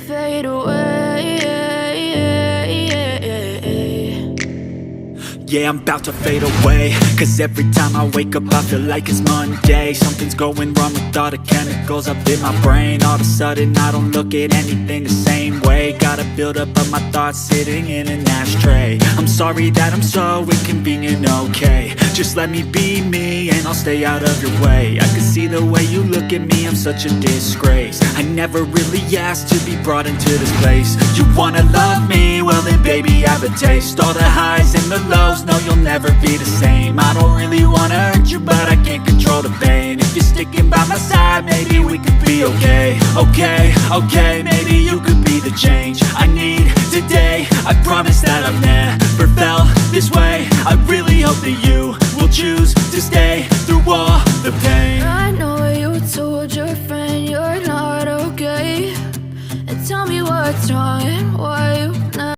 fade away. Yeah, I'm about to fade away, cause every time I wake up I feel like it's Monday. Something's going wrong with all the chemicals up in my brain. All of a sudden I don't look at anything the same way. Got a buildup of my thoughts sitting in an ashtray. I'm sorry that I'm so inconvenient, okay. Just let me be me and I'll stay out of your way. I can see the way you look at me, I'm such a disgrace. I never really asked to be brought into this place. You wanna love me? Well then baby have a taste. All the highs and the lows, no you'll never be the same. I don't really wanna hurt you but I can't control the pain. If you're sticking by my side maybe we could be okay. Okay, maybe you could be the change I need today. I promise that I've never felt this way. I really hope that you will choose to stay through all the pain. I know you told your friend you're not okay, and tell me what's wrong and why you